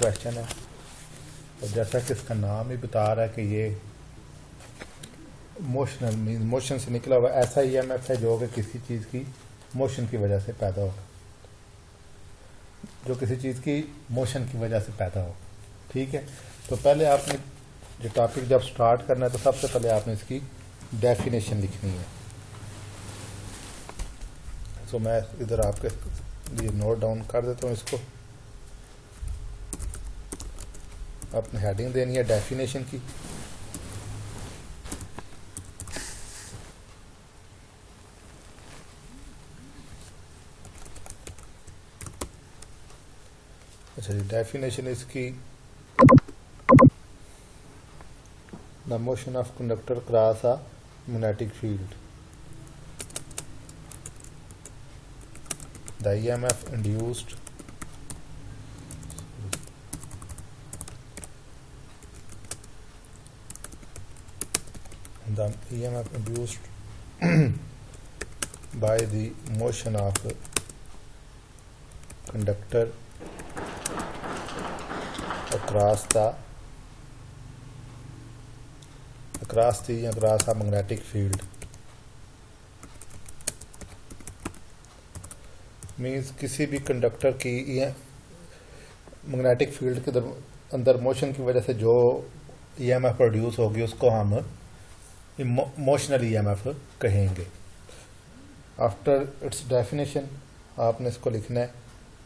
Question है, और जैसा कि इसका नाम ही बता रहा है कि ये मोशनल मीन मोशन से निकला हुआ ऐसा ईएमएफ है जो कि किसी चीज़ की मोशन की वजह से पैदा हो, जो किसी चीज़ की मोशन की वजह से पैदा हो। ठीक है, तो पहले आपने जो टॉपिक जब स्टार्ट करना है तो सबसे पहले आपने इसकी डेफिनेशन लिखनी है। तो मैं इधर आपके लिए नोट डाउन कर देता हूँ इसको। आपने हेडिंग देनी है डेफिनेशन की। अच्छा जी, डेफिनेशन इसकी the motion of conductor cross a magnetic field, the EMF induced by the motion of conductor across a magnetic field means किसी भी कंडक्टर की मैग्नेटिक फील्ड के अंदर मोशन की वजह से जो ईएमएफ प्रोड्यूस होगी उसको हम मोशनल ईएमएफ कहेंगे। आफ्टर इट्स डेफिनेशन आपने इसको लिखना है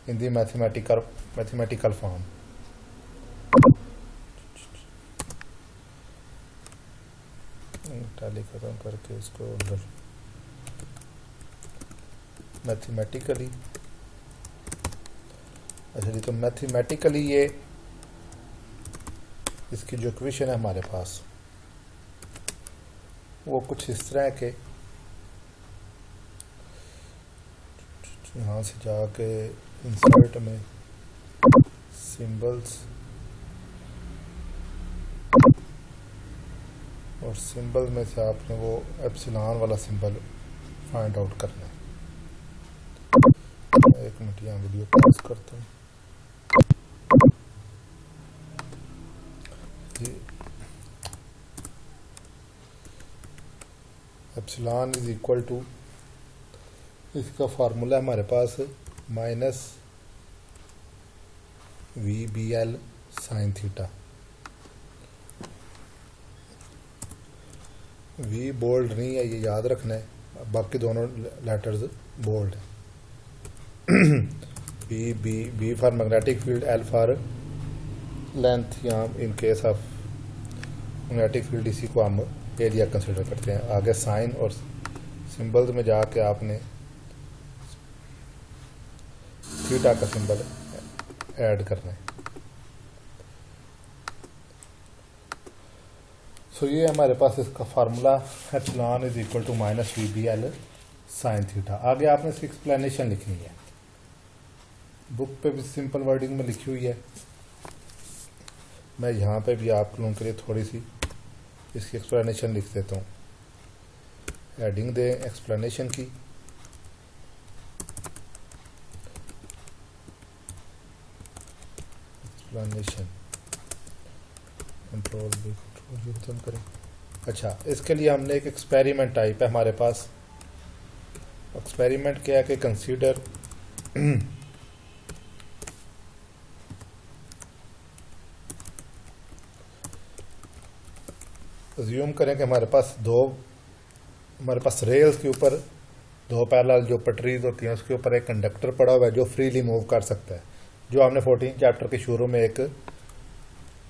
इन दी मैथमेटिकल फॉर्म। टैली खत्म करके इसको अंदर मैथमेटिकली। अच्छा जी, तो मैथमेटिकली ये इसकी जो इक्वेशन है हमारे पास वो कुछ इस तरह के, यहाँ से जाके इंसर्ट में सिंबल्स, और सिंबल में से आपने वो एप्सिलॉन वाला सिंबल फाइंड आउट करना है। एक मिनट यहाँ वीडियो पॉज करता हूँ। एप्सिलॉन इज इक्वल टू, इसका फार्मूला हमारे पास minus VBL sine theta. V bold नहीं है, ये याद रखना है, बाकी दोनों लेटर्स बोल्ड है। B for magnetic field, L for length, या in case of magnetic field इसी को हम एरिया कंसिडर करते हैं। आगे साइन और सिंबल्स में जाके आपने थीटा का सिंबल ऐड करना है। सो ये हमारे पास इसका formula epsilon is equal to minus VBL sine theta. आगे आपने इसकी एक्सप्लेनेशन लिखनी है, बुक पे भी सिंपल वर्डिंग में लिखी हुई है। मैं यहाँ पे भी आप लोगों के लिए थोड़ी सी इसकी एक्सप्लेनेशन लिख देता हूँ। हेडिंग दे एक्सप्लेनेशन की। एक्सप्लेनेशन कंट्रोल खत्म करें। अच्छा, इसके लिए हमने एक एक्सपेरिमेंट टाइप है हमारे पास। एक्सपेरिमेंट क्या है कि कंसीडर अज्यूम करें कि हमारे पास रेल्स के ऊपर दो पैरेलल जो पटरीज होती हैं उसके ऊपर एक कंडक्टर पड़ा हुआ है जो फ्रीली मूव कर सकता है, जो हमने 14 चैप्टर के शुरू में एक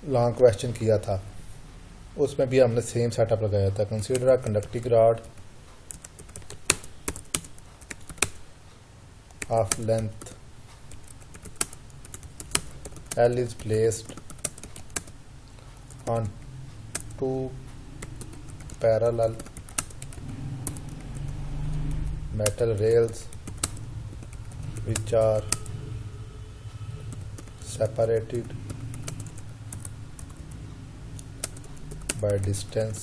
लॉन्ग क्वेश्चन किया था, उसमें भी हमने सेम सेटअप लगाया था। Consider a conducting rod of length L is placed on two parallel metal rails which are separated by distance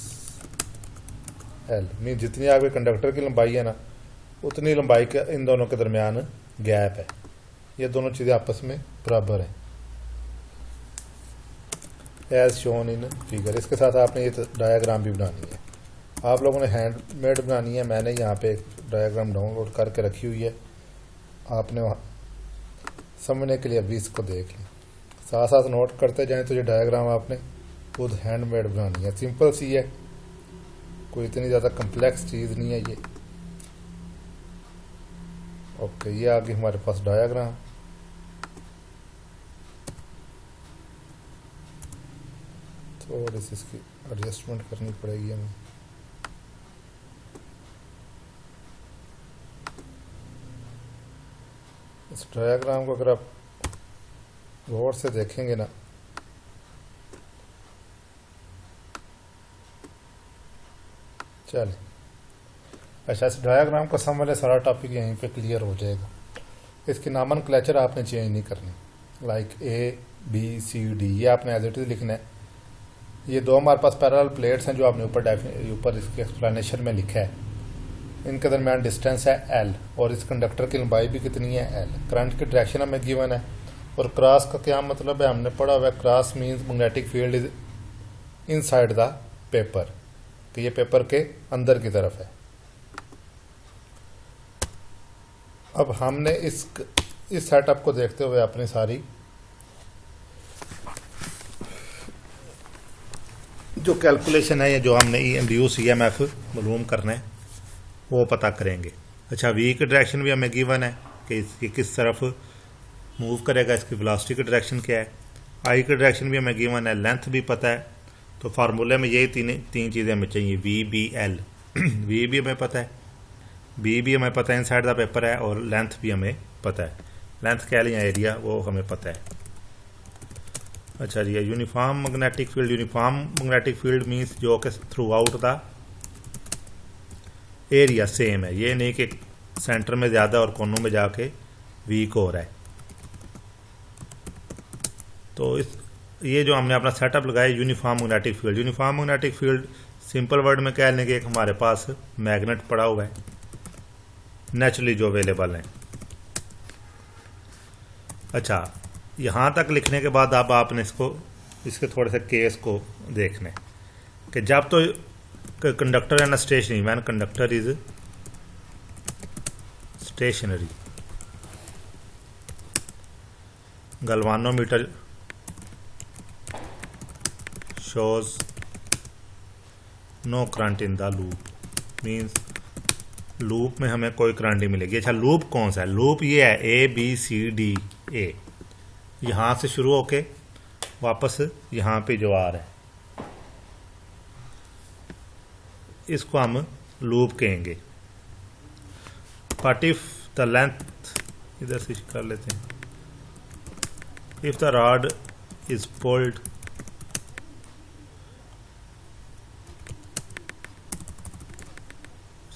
L। Mean जितनी आपके कंडक्टर की लंबाई है ना, उतनी लंबाई के इन दोनों के दरमियान गैप है। ये दोनों चीज़ें आपस में बराबर हैं। As shown in figure. इसके साथ आपने ये डायाग्राम भी बनानी है। आप लोगों ने हैंडमेड बनानी है। मैंने यहाँ पे एक डायाग्राम डाउनलोड करके रखी हुई है, आपने वहाँ समझने के लिए अभी इसको देख लें, साथ साथ नोट करते जाएं। तो ये डायाग्राम आपने खुद हैंडमेड बनानी है। सिंपल सी है, कोई इतनी ज़्यादा कम्प्लेक्स चीज़ नहीं है ये। ओके, ये आ गई हमारे पास डायाग्राम। थोड़ी सी इसकी एडजस्टमेंट करनी पड़ेगी हमें। इस डायाग्राम को अगर आप गौर से देखेंगे ना, चलिए अच्छा, इस डायाग्राम को समझ ले, सारा टॉपिक यहीं पे क्लियर हो जाएगा। इसकी नामनक्लेचर आपने चेंज नहीं करनी, like A B C D ये आपने एज इट इज लिखना है। ये दो हमारे पास पैरेलल प्लेट्स हैं जो आपने ऊपर इसके एक्सप्लेनेशन में लिखा है। इनके दरमियान डिस्टेंस है एल और इस कंडक्टर की लंबाई भी कितनी है एल। करंट की डायरेक्शन हमें गिवन है। और क्रॉस का क्या मतलब है, हमने पढ़ा हुआ है cross means magnetic field is inside the paper, कि ये पेपर के अंदर की तरफ है। अब हमने इस सेटअप को देखते हुए अपनी सारी जो कैलकुलेशन है या जो हमने इंड्यूस ईएमएफ मालूम करना है वो पता करेंगे। अच्छा, वी की डायरेक्शन भी हमें गिवन है कि इसकी किस तरफ मूव करेगा, इसकी वेलोसिटी की डायरेक्शन क्या है। आई की डायरेक्शन भी हमें गिवन है, लेंथ भी पता है। तो फार्मूले में यही तीन चीज़ें हमें चाहिए, वी बी एल। वी भी हमें पता है, बी भी हमें पता है, इनसाइड द पेपर है, और लेंथ भी हमें पता है। लेंथ क्या है या एरिया वो हमें पता है। अच्छा जी, uniform magnetic field. Uniform magnetic field means जो कि throughout the area same है, ये नहीं कि सेंटर में ज़्यादा और कोनों में जाके वीक हो रहा है। तो ये जो हमने अपना सेटअप लगाया uniform magnetic field. Uniform magnetic field simple word में कह लेंगे, एक हमारे पास मैग्नेट पड़ा हुआ है नेचुरली जो अवेलेबल है। अच्छा, यहाँ तक लिखने के बाद अब आपने इसके थोड़े से केस को देखने कि जब तो कंडक्टर है ना stationary, man conductor is stationary, galvanometer shows no current in the loop, means loop में हमें कोई करंट नहीं मिलेगी। अच्छा, लूप कौन सा है? लूप ये है ए बी सी डी ए, यहाँ से शुरू होके वापस यहाँ पे जो आ रहा है इसको हम लूप कहेंगे। बट इफ द लेंथ, इधर से कर लेते हैं, if the rod is pulled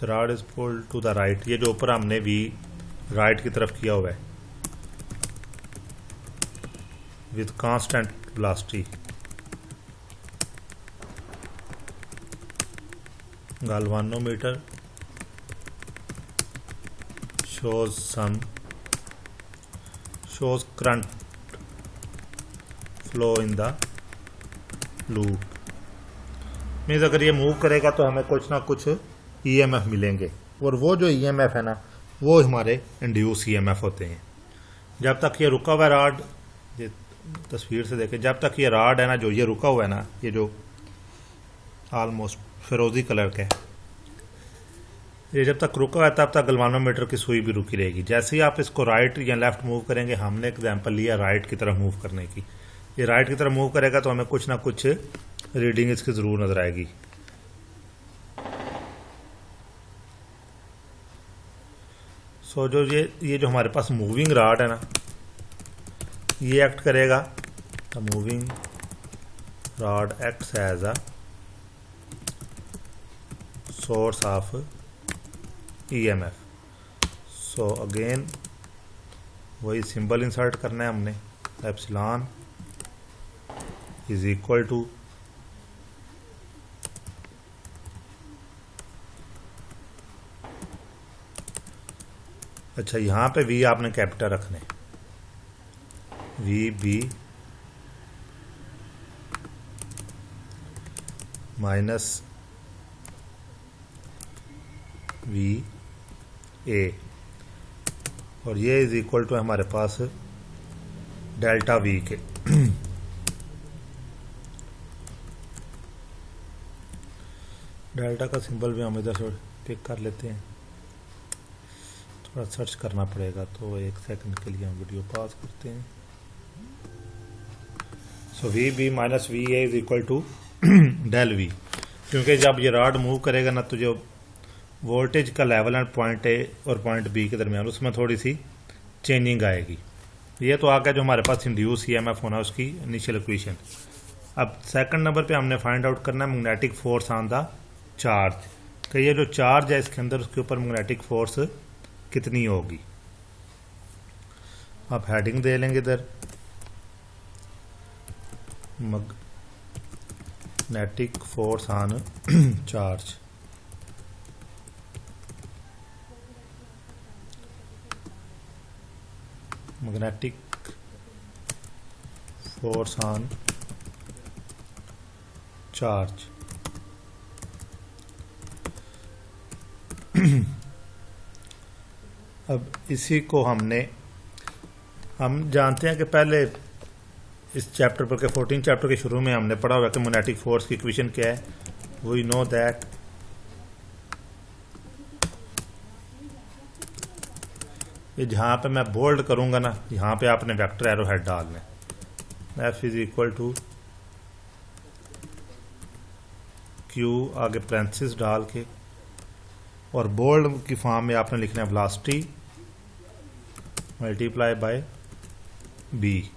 rod is pulled to the right, ये जो ऊपर हमने भी राइट की तरफ किया हुआ है, with constant velocity, galvanometer shows current flow in the loop। Means अगर ये मूव करेगा तो हमें कुछ ना कुछ ईएमएफ मिलेंगे, और वो जो ईएमएफ है ना वो हमारे इंड्यूस ईएमएफ होते हैं। जब तक ये रुका हुआ रॉड, ये तस्वीर से देखें, जब तक ये रॉड है ना, जो ये रुका हुआ है ना, ये जो ऑलमोस्ट फिरोजी कलर का है, ये जब तक रुका हुआ है तब तक गलवानोमीटर की सुई भी रुकी रहेगी। जैसे ही आप इसको राइट या लेफ्ट मूव करेंगे, हमने एग्जांपल लिया राइट की तरफ मूव करने की, ये राइट की तरफ मूव करेगा तो हमें कुछ ना कुछ रीडिंग इसकी ज़रूर नज़र आएगी। सो जो ये जो हमारे पास मूविंग रॉड है ना, ये एक्ट करेगा, the moving rod acts as a source of EMF. So again वही सिंबल इंसर्ट करना है हमने, एप्सिलॉन इज इक्वल टू अच्छा, यहाँ पे वी आपने कैपिटल रखने, V B minus V A, और ये इज इक्वल टू हमारे पास डेल्टा वी के। डेल्टा का सिंबल भी हम इधर से पिक कर लेते हैं, थोड़ा सर्च करना पड़ेगा, तो एक सेकंड के लिए हम वीडियो पॉज करते हैं। So V B minus V A is equal to del V, क्योंकि जब ये रॉड मूव करेगा ना तो जो वोल्टेज का लेवल है पॉइंट ए और पॉइंट बी के दरमियान उसमें थोड़ी सी चेंजिंग आएगी। ये तो आ गया जो हमारे पास इंड्यूस ईएमएफ होना उसकी इनिशियल इक्वेशन। अब सेकंड नंबर पे हमने फाइंड आउट करना है magnetic force on the charge, तो ये जो चार्ज है इसके अंदर उसके ऊपर मैग्नेटिक फोर्स कितनी होगी। आप हेडिंग दे लेंगे इधर magnetic force on charge. Magnetic force on charge. अब इसी को हम जानते हैं कि पहले इस चैप्टर पर के 14 चैप्टर के शुरू में हमने पढ़ा हुआ कि मैग्नेटिक फोर्स की इक्वेशन क्या है। वी नो दैट ये जहाँ पे मैं बोल्ड करूंगा ना, यहाँ पे आपने वेक्टर एरो हेड डालना है। F is equal to Q आगे पैरेंथेसिस डाल के, और बोल्ड की फॉर्म में आपने लिखना है वेलोसिटी मल्टीप्लाई बाय बी।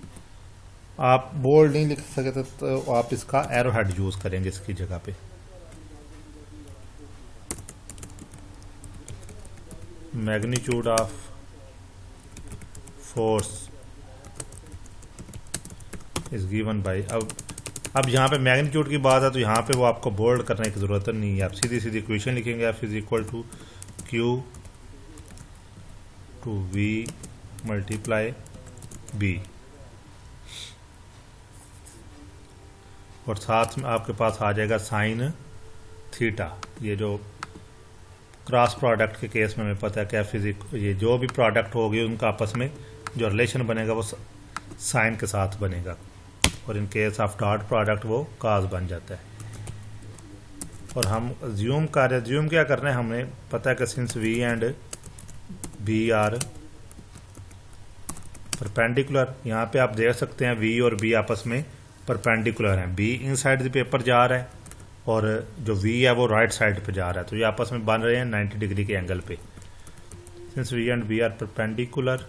आप बोल्ड नहीं लिख सकते तो आप इसका एरो हेड यूज करेंगे इसकी जगह पे। Magnitude of force is given by, अब यहाँ पे मैग्नीट्यूड की बात है तो यहाँ पे वो आपको बोल्ड करने की जरूरत नहीं है, आप सीधी सीधी इक्वेशन लिखेंगे। F is equal to Q to V multiply B, और साथ में आपके पास आ जाएगा साइन थीटा। ये जो क्रॉस प्रोडक्ट के केस में हमें पता है कि फिजिक ये जो भी प्रोडक्ट होगी उनका आपस में जो रिलेशन बनेगा वो साइन के साथ बनेगा, और इन केस ऑफ डॉट प्रोडक्ट वो कॉस बन जाता है। और हम ज्यूम क्या करना है, हमें पता है कि since V and B are perpendicular, यहाँ पे आप देख सकते हैं वी और बी आपस में परपेंडिकुलर हैं। Be in side the paper जा रहा है और जो वी है वो राइट साइड पे जा रहा है, तो ये आपस में बन रहे हैं 90 डिग्री के एंगल पे। Since V and B are perpendicular,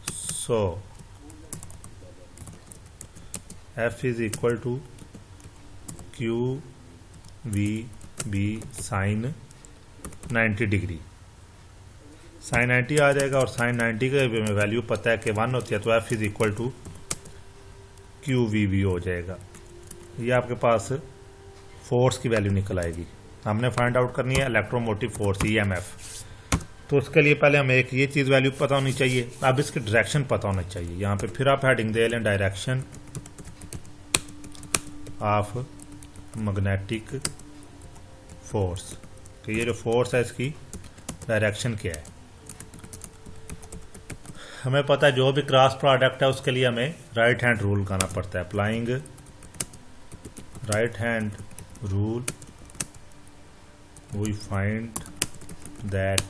so F is equal to Q V B sine 90 degree. Sine 90 आ जाएगा, और साइन 90 का वैल्यू पता है कि 1 होती है, तो F is equal to Q V B हो जाएगा। ये आपके पास फोर्स की वैल्यू निकल आएगी। हमने फाइंड आउट करनी है इलेक्ट्रोमोटिव फोर्स ईएमएफ, तो उसके लिए पहले हमें एक ये चीज़ वैल्यू पता होनी चाहिए, अब इसकी डायरेक्शन पता होना चाहिए। यहाँ पे फिर आप हेडिंग दे लें डायरेक्शन ऑफ मैग्नेटिक फोर्स, तो ये जो फोर्स है इसकी डायरेक्शन क्या है। हमें पता है जो भी क्रॉस प्रोडक्ट है उसके लिए हमें राइट हैंड रूल लगाना पड़ता है। Applying right hand rule we find that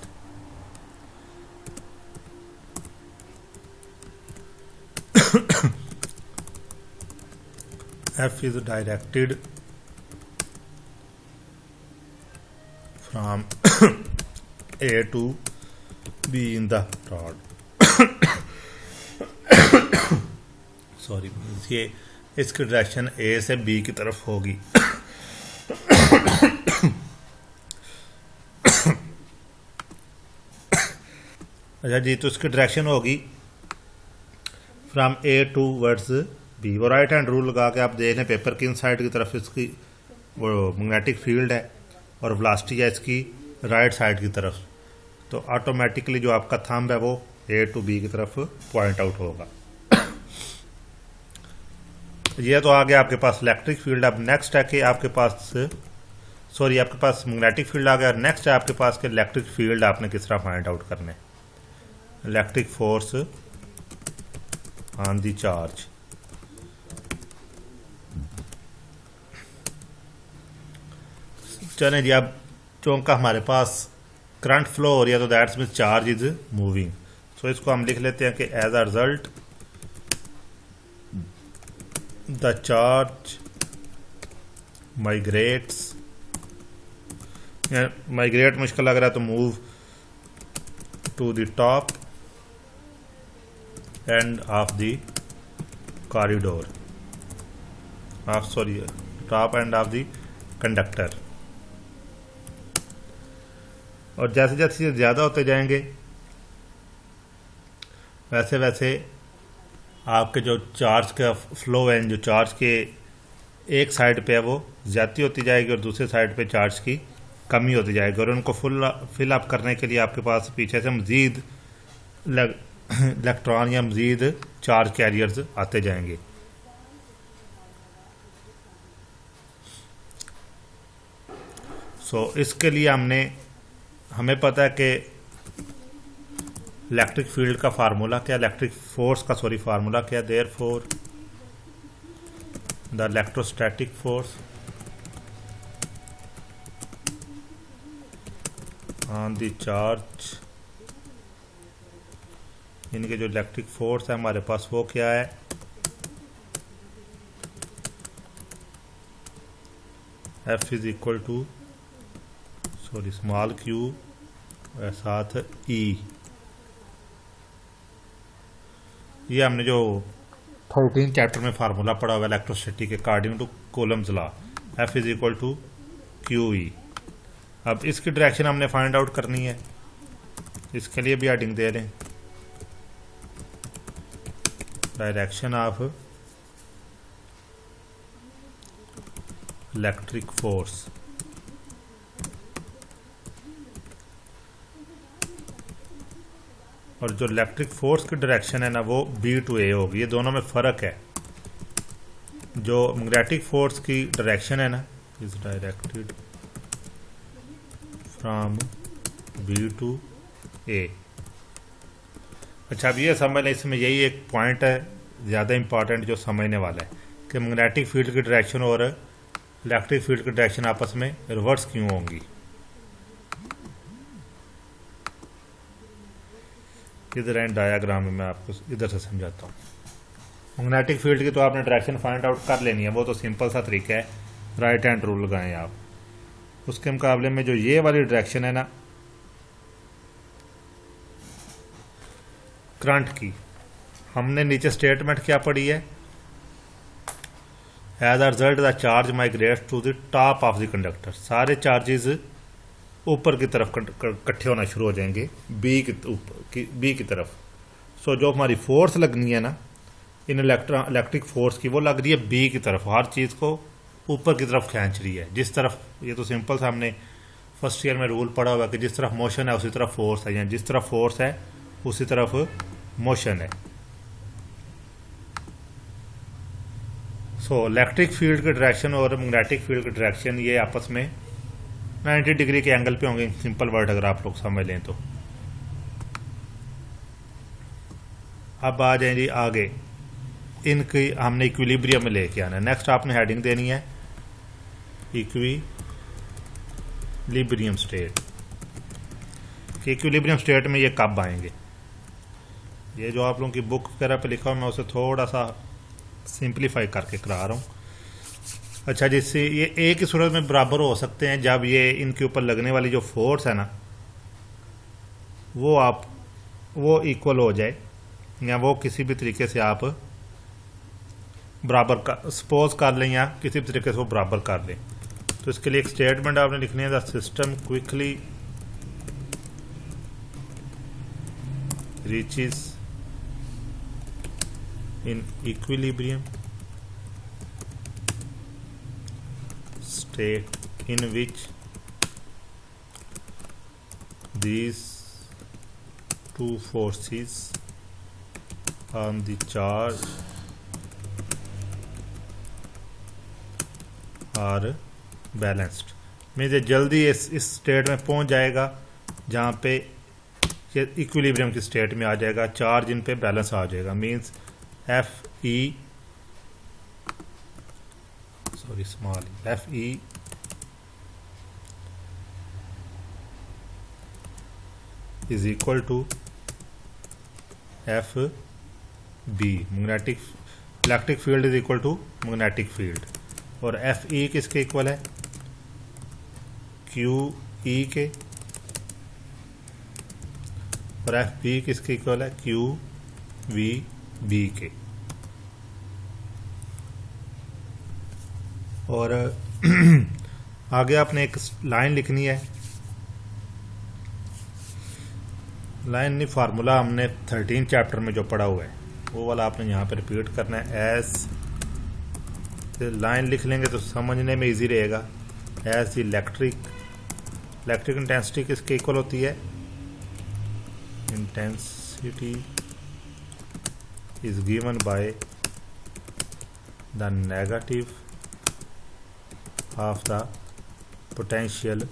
F is directed from A to B in the rod. Sorry, ये इसकी डायरेक्शन A से B की तरफ होगी। अच्छा जी, तो इसकी डायरेक्शन होगी from A towards B. वो राइट हैंड रूल लगा के आप देख लें पेपर की इन साइड की तरफ इसकी वो मैग्नेटिक फील्ड है और वेलोसिटी है इसकी राइट साइड की तरफ, तो ऑटोमेटिकली जो आपका थंब है वो A टू B की तरफ पॉइंट आउट होगा। ये तो आ गया आपके पास इलेक्ट्रिक फील्ड। अब नेक्स्ट है कि आपके पास आपके पास मैग्नेटिक फील्ड आ गया। नेक्स्ट है आपके पास कि इलेक्ट्रिक फील्ड आपने किस तरह फाइंड आउट करना है। Electric force on the charge. चलें जी, अब चूंकि हमारे पास करंट फ्लो हो रही है तो that's mean charge is moving. So इसको हम लिख लेते हैं कि as a result the charge migrates. Migrate मुश्किल लग रहा है तो move to the top end of the corridor top end of the conductor. और जैसे जैसे ज़्यादा होते जाएंगे वैसे वैसे आपके जो चार्ज का फ्लो है, जो चार्ज के एक साइड पे है वो ज़्यादा होती जाएगी और दूसरे साइड पे चार्ज की कमी होती जाएगी। और उनको फिल अप करने के लिए आपके पास पीछे से मज़ीद इलेक्ट्रॉन या मज़ीद चार्ज कैरियर्स आते जाएंगे। इसके लिए हमें पता है कि इलेक्ट्रिक फील्ड का फार्मूला क्या, इलेक्ट्रिक फोर्स का फार्मूला क्या। Therefore the electrostatic force on the charge, इनके जो इलेक्ट्रिक फोर्स है हमारे पास वो क्या है, F is equal to small Q साथ E। ये हमने जो 13 चैप्टर में फार्मूला पढ़ा हुआ electrostatic according to Coulomb's law, F is equal to QE। अब इसकी डायरेक्शन हमने फाइंड आउट करनी है। इसके लिए भी हेडिंग दे लें, डायरेक्शन ऑफ इलेक्ट्रिक फोर्स। और जो इलेक्ट्रिक फोर्स की डायरेक्शन है ना वो B टू A होगी। ये दोनों में फ़र्क है। जो मैग्नेटिक फोर्स की डायरेक्शन है ना is directed from B to A। अच्छा, अब ये समझ लें, इसमें यही एक पॉइंट है ज़्यादा इम्पॉर्टेंट जो समझने वाला है कि मैग्नेटिक फील्ड की डायरेक्शन और इलेक्ट्रिक फील्ड की डायरेक्शन आपस में रिवर्स क्यों होंगी। इधर एंड डायग्राम में मैं आपको इधर से समझाता हूँ। मैग्नेटिक फील्ड की तो आपने डायरेक्शन फाइंड आउट कर लेनी है, वो तो सिंपल सा तरीका है, राइट हैंड रूल लगाएं आप। उसके मुकाबले में जो ये वाली डायरेक्शन है ना करंट की, हमने नीचे स्टेटमेंट क्या पढ़ी है, as a result the charge migrates to the top of the conductor. सारे चार्जेस ऊपर की तरफ इकट्ठे होना शुरू हो जाएंगे बी की तरफ। जो हमारी फोर्स लगनी है ना इन इलेक्ट्रिक फोर्स की, वो लग रही है बी की तरफ, हर चीज़ को ऊपर की तरफ खींच रही है। जिस तरफ, ये तो सिंपल सा हमने फर्स्ट ईयर में रूल पढ़ा हुआ है कि जिस तरफ मोशन है उसी तरफ फोर्स है, या जिस तरफ फोर्स है उसी तरफ मोशन है। इलेक्ट्रिक फील्ड की डायरेक्शन और मैग्नेटिक फील्ड की डायरेक्शन ये आपस में 90 डिग्री के एंगल पे होंगे, सिंपल वर्ड अगर आप लोग समझ लें तो। अब आ जाए जी आगे, इनकी हमने इक्विलिब्रियम में लेके आना है। नेक्स्ट आपने हेडिंग देनी है इक्विलिब्रियम स्टेट। कि इक्विलिब्रियम स्टेट में ये कब आएंगे। ये जो आप लोगों की बुक वगैरह पे लिखा हुआ मैं उसे थोड़ा सा सिंप्लीफाई करके करा रहा हूँ। अच्छा, जिससे ये एक ही सूरत में बराबर हो सकते हैं जब ये इनके ऊपर लगने वाली जो फोर्स है ना वो इक्वल हो जाए, या वो किसी भी तरीके से आप बराबर का सपोज कर लें या किसी भी तरीके से वो बराबर कर लें। तो इसके लिए एक स्टेटमेंट आपने लिखनी है, the system quickly reaches in equilibrium state in which these two forces on the charge are balanced, means ये जल्दी इस स्टेट में पहुंच जाएगा जहाँ पे ये इक्विलिब्रियम की स्टेट में आ जाएगा, चार्ज इन पे बैलेंस आ जाएगा। Means F E is equal to F B, magnetic electric field is equal to magnetic field, और एफ ई किसके इक्वल है, क्यू ई के, और एफ बी किसके इक्वल है, क्यू वी बी के। और आगे आपने एक लाइन लिखनी है, लाइन नहीं, फार्मूला हमने 13 चैप्टर में जो पढ़ा हुआ है वो वाला आपने यहाँ पे रिपीट करना है। एस लाइन लिख लेंगे तो समझने में इजी रहेगा। एस इलेक्ट्रिक इंटेंसिटी किसके इक्वल होती है, intensity is given by the negative of the potential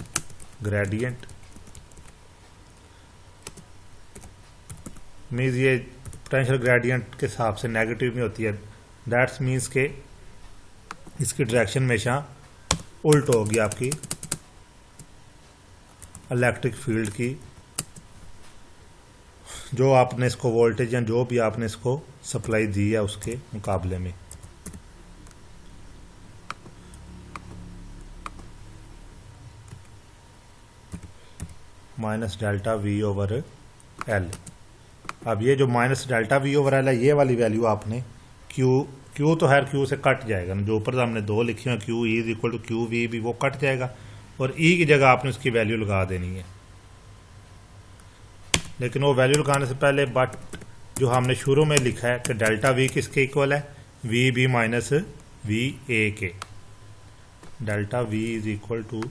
gradient. Means ये पोटेंशियल ग्रेडियंट के हिसाब से नेगेटिव में होती है। दैट्स मीन्स के इसकी डायरेक्शन हमेशा उल्ट होगी आपकी इलेक्ट्रिक फील्ड की, जो आपने इसको वोल्टेज या जो भी आपने इसको सप्लाई दी है उसके मुकाबले में। Minus delta V over L. अब ये जो minus delta V over L है, ये वाली वैल्यू आपने क्यू तो है, क्यू से कट जाएगा ना, जो ऊपर हमने 2 लिखी है Q E is equal to Q V भी, वो कट जाएगा और ई की जगह आपने उसकी वैल्यू लगा देनी है। लेकिन वो वैल्यू लगाने से पहले बट जो हमने शुरू में लिखा है कि डेल्टा वी किसके इक्वल है, V B minus V A के। Delta V is equal to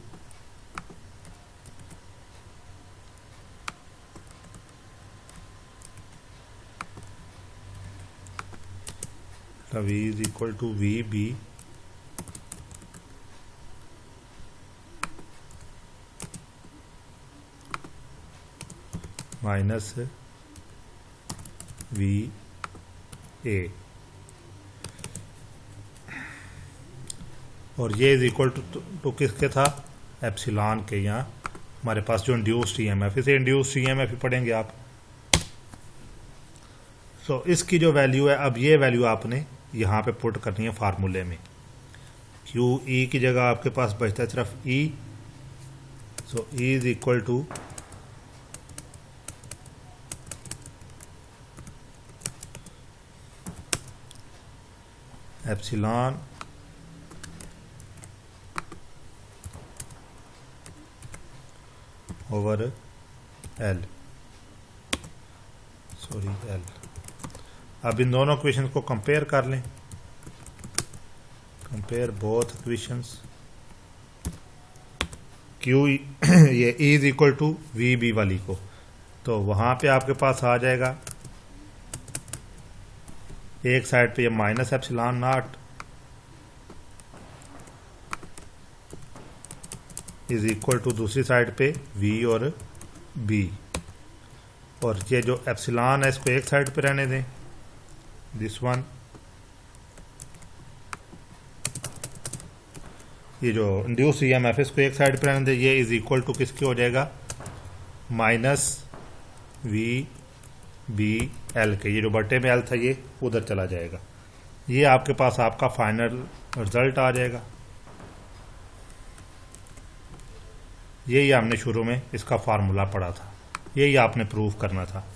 V is equal to VB minus VA। और ये इज इक्वल टू किसके था, एप्सिलॉन के। यहाँ हमारे पास जो इंड्यूस्ड ईएमएफ, इसे इंड्यूस्ड ईएमएफ ही पढ़ेंगे आप। सो इसकी जो वैल्यू है, अब ये वैल्यू आपने यहाँ पे पुट करनी है फार्मूले में। क्यू ई की जगह आपके पास बचता है सिर्फ ई। So E is equal to epsilon over L, L. अब इन दोनों इक्वेशंस को कंपेयर कर लें, कंपेयर बोथ इक्वेशंस। क्यू ये E is equal to V B वाली को, तो वहां पे आपके पास आ जाएगा एक साइड पे ये minus epsilon naught is equal to दूसरी साइड पे वी और बी। और ये जो एप्सिलॉन है इसको एक साइड पे रहने दें, दिस वन। ये जो इंड्यूस ईएमएफ इसको एक साइड पे रहने दें, ये इज इक्वल टू किसके हो जाएगा, माइनस वी बी एल के। ये जो बटे में एल था ये उधर चला जाएगा। ये आपके पास आपका फाइनल रिजल्ट आ जाएगा। यही हमने शुरू में इसका फार्मूला पढ़ा था, यही आपने प्रूव करना था।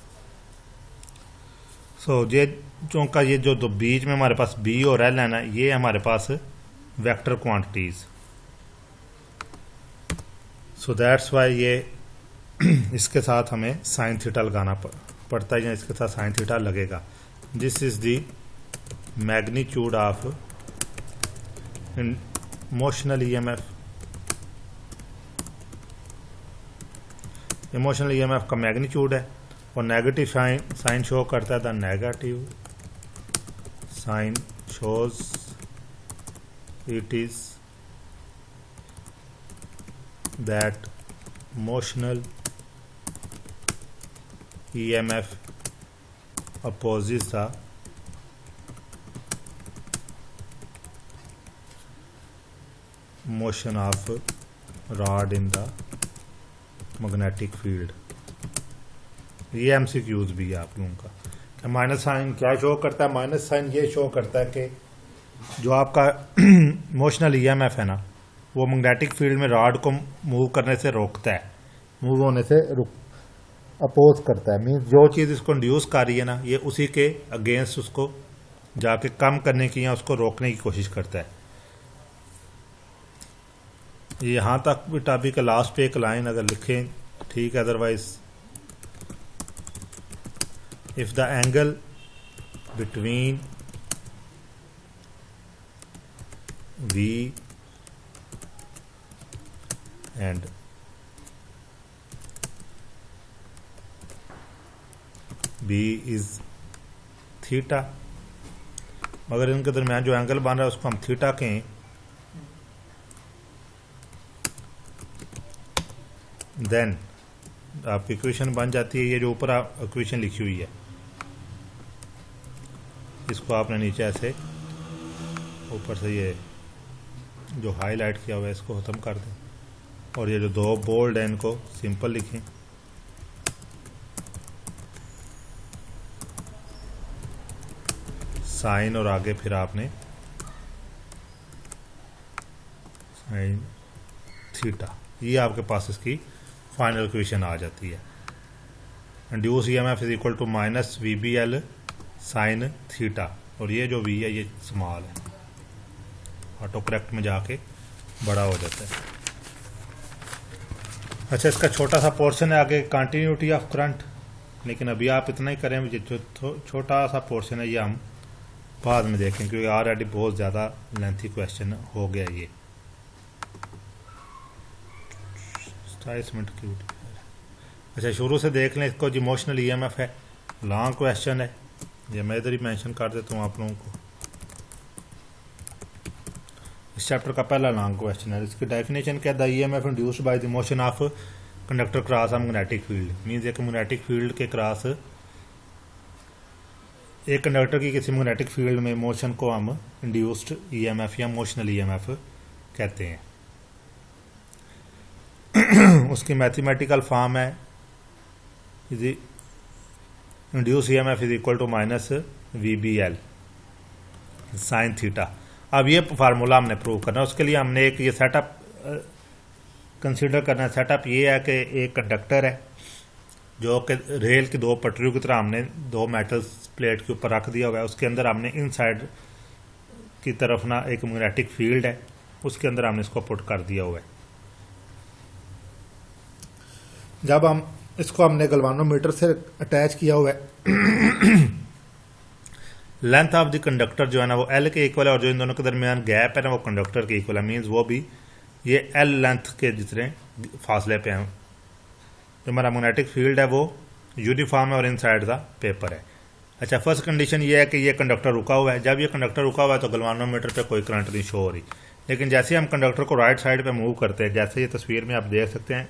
ये चूँकि ये जो दो बीच में हमारे पास बी और एल है ना, ये हमारे पास वेक्टर क्वांटिटीज। दैट्स वाई ये इसके साथ हमें साइन थीटा लगाना पड़ता है, या इसके साथ साइन थीटा लगेगा। This is the magnitude of motional EMF. Motional EMF का मैग्नीट्यूड है, और नेगेटिव साइन शो करता है, the negative sign shows it is that motional EMF opposes the motion of rod in the magnetic field। ये MCQs भी है आप लोगों का। माइनस साइन क्या शो करता है? माइनस साइन ये शो करता है कि जो आपका मोशनल EMF है ना, वो मैग्नेटिक फील्ड में रॉड को मूव करने से रोकता है, मूव होने से अपोज करता है। मीन्स जो चीज़ इसको इंड्यूस कर रही है ना, ये उसी के अगेंस्ट उसको जाके कम करने की या उसको रोकने की कोशिश करता है। यहाँ तक भी टॉपिक का लास्ट पे एक लाइन अगर लिखें ठीक है, otherwise if the angle between V and B is theta, मगर इनके दरमियान जो एंगल बन रहा है उसको हम थीटा कहें, देन आपकी इक्वेशन बन जाती है ये जो ऊपर इक्वेशन लिखी हुई है, इसको आपने नीचे ऐसे ऊपर से ये जो हाईलाइट किया हुआ है इसको ख़त्म कर दें और ये जो दो बोल्ड हैं इनको सिंपल लिखें। साइन और आगे फिर आपने साइन थीटा, ये आपके पास इसकी फाइनल इक्वेशन आ जाती है। Induced EMF is equal to minus VBL sine theta, और ये जो V है ये स्मॉल है, ऑटो करेक्ट में जाके बड़ा हो जाता है। अच्छा, इसका छोटा सा पोर्शन है आगे कंटिन्यूटी ऑफ करंट, लेकिन अभी आप इतना ही करें, जो छोटा सा पोर्शन है ये हम बाद में देखें क्योंकि ऑलरेडी बहुत ज़्यादा लेंथी क्वेश्चन हो गया ये। 27 मिनट की। अच्छा, शुरू से देख लें इसको। इमोशनल EMF है, लॉन्ग क्वेश्चन है, ये मैं इधर ही मेंशन कर देता हूँ आप लोगों को। इस चैप्टर का पहला लॉन्ग क्वेश्चन है। इसकी डेफिनेशन क्या है? The EMF induced by the motion of conductor cross a magnetic field. Means एक मैग्नेटिक फील्ड के क्रॉस एक कंडक्टर की किसी मैग्नेटिक फील्ड में मोशन को हम इंड्यूस्ड EMF या मोशनल EMF कहते हैं। उसकी मैथमेटिकल फॉर्म है induced EMF is equal to minus VBL sine theta. अब ये फार्मूला हमने प्रूव करना है, उसके लिए हमने एक ये सेटअप कंसीडर करना है। सेटअप ये है कि एक कंडक्टर है जो कि रेल की दो पटरियों की तरह हमने दो मेटल्स प्लेट के ऊपर रख दिया हुआ है। उसके अंदर हमने इनसाइड की तरफ ना एक मैग्नेटिक फील्ड है, उसके अंदर हमने इसको पुट कर दिया हुआ है। जब हम इसको हमने गलवानोमीटर से अटैच किया हुआ है, लेंथ ऑफ द कंडक्टर जो है ना वो L के इक्वल है, और जो इन दोनों के दरमियान गैप है ना वो कंडक्टर के इक्वल है। मीन्स वो भी ये L लेंथ के जितने फासले पे हैं। जो हमारा मैग्नेटिक फील्ड है वो यूनिफॉर्म है और इनसाइड द पेपर है। अच्छा, फर्स्ट कंडीशन ये है कि ये कंडक्टर रुका हुआ है। जब ये कंडक्टर रुका हुआ है तो गलवानोमीटर पे कोई करंट नहीं शो हो रही, लेकिन जैसे हम कंडक्टर को राइट साइड पे मूव करते हैं, जैसे ये तस्वीर में आप देख सकते हैं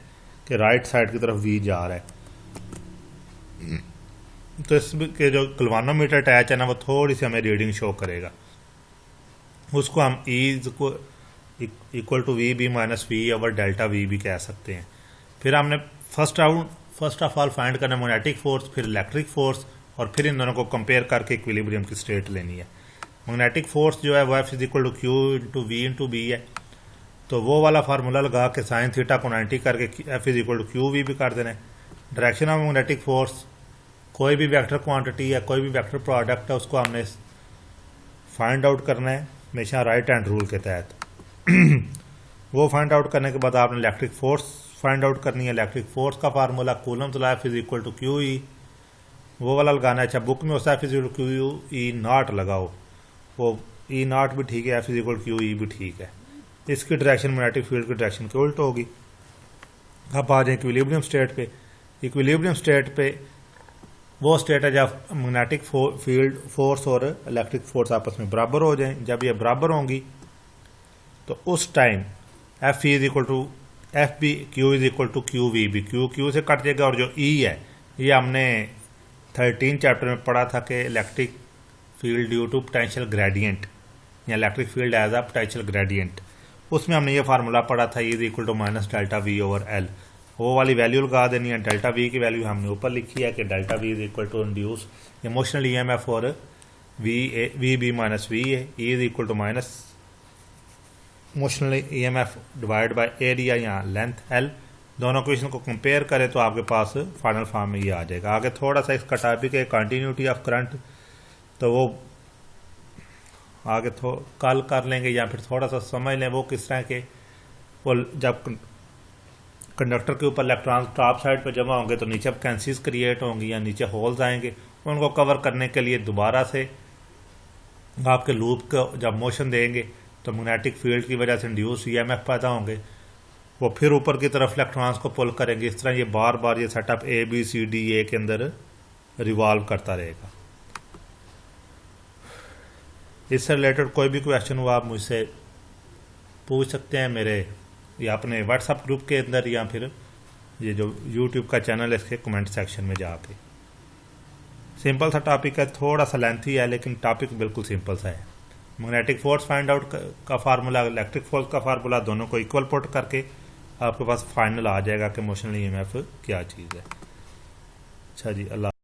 कि राइट साइड की तरफ V जा रहा है, तो इसके जो गलवानोमीटर अटैच है ना वो थोड़ी सी हमें रीडिंग शो करेगा। उसको हम E equal to VB minus V over delta V भी कह सकते हैं। फिर हमने फर्स्ट ऑफ ऑल फाइंड करना मैग्नेटिक फोर्स, फिर इलेक्ट्रिक फोर्स, और फिर इन दोनों को कंपेयर करके इक्विलिब्रियम की स्टेट लेनी है। मैग्नेटिक फोर्स जो है वो F is equal to Q into V into B है, तो वो वाला फार्मूला लगा के साइन थीटा को 90 करके F is equal to QV भी कर देना है। डायरेक्शन ऑफ मैग्नेटिक फोर्स, कोई भी वेक्टर क्वांटिटी या कोई भी वेक्टर प्रोडक्ट है उसको हमने फाइंड आउट करना है हमेशा राइट हैंड रूल के तहत। वो फाइंड आउट करने के बाद आपने इलेक्ट्रिक फोर्स फाइंड आउट करनी है। इलेक्ट्रिक फोर्स का formula Coulomb's law F is equal to QE, वो वाला लगाना है। अच्छा, बुक में उसका F is equal to QE naught लगाओ, वो E नॉट भी ठीक है, F is equal to QE भी ठीक है। इसकी डायरेक्शन मैग्नेटिक फील्ड की डायरेक्शन के उल्ट होगी। अब आ जाए इक्विलिब्रियम स्टेट पे। इक्विलिब्रियम स्टेट पे वो स्टेट है जब मैग्नेटिक फील्ड फोर्स और इलेक्ट्रिक फोर्स आपस में बराबर हो जाएं। जब ये बराबर होंगी तो उस time F is equal to F B Q is equal to Q V B, Q Q से कट जाएगा। और जो ई है ये हमने 13 चैप्टर में पढ़ा था कि electric field due to potential gradient या electric field as a potential gradient, उसमें हमने ये फार्मूला पढ़ा था, is equal to minus delta V over L. वो वाली वैल्यू लगा देनी है। डेल्टा वी की वैल्यू हमने ऊपर लिखी है कि delta V is equal to induce emotional EMF और V B minus V A, is equal to minus emotional EMF divide by area या लेंथ एल। दोनों क्वेश्चन को कंपेयर करें तो आपके पास फाइनल फॉर्म में ये आ जाएगा। आगे थोड़ा सा इसका टॉपिक है कंटिन्यूटी ऑफ करंट, तो वो आगे कल कर लेंगे या फिर थोड़ा सा समझ लें वो किस तरह के। वो जब कंडक्टर के ऊपर इलेक्ट्रॉन टॉप साइड पर जमा होंगे तो नीचे वैकेंसीज क्रिएट होंगी या नीचे होल्स आएंगे, उनको कवर करने के लिए दोबारा से आपके लूप को जब मोशन देंगे तो मैग्नेटिक फील्ड की वजह से इंड्यूस ईएमएफ पैदा होंगे, वो फिर ऊपर की तरफ इलेक्ट्रॉन्स को पुल करेंगे। इस तरह ये बार बार ये setup A B C D A के अंदर रिवॉल्व करता रहेगा। इससे रिलेटेड कोई भी क्वेश्चन हो आप मुझसे पूछ सकते हैं मेरे या अपने व्हाट्सएप ग्रुप के अंदर या फिर ये जो यूट्यूब का चैनल है इसके कमेंट सेक्शन में जाके। सिंपल सा टॉपिक है, थोड़ा सा लेंथी है लेकिन टॉपिक बिल्कुल सिंपल सा है। मैग्नेटिक फोर्स फाइंड आउट का फार्मूला, इलेक्ट्रिक फोर्स का फार्मूला, दोनों को इक्वल पुट करके आपके पास फाइनल आ जाएगा कि मोशनल ईएमएफ क्या चीज़ है। अच्छा जी, अल्लाह।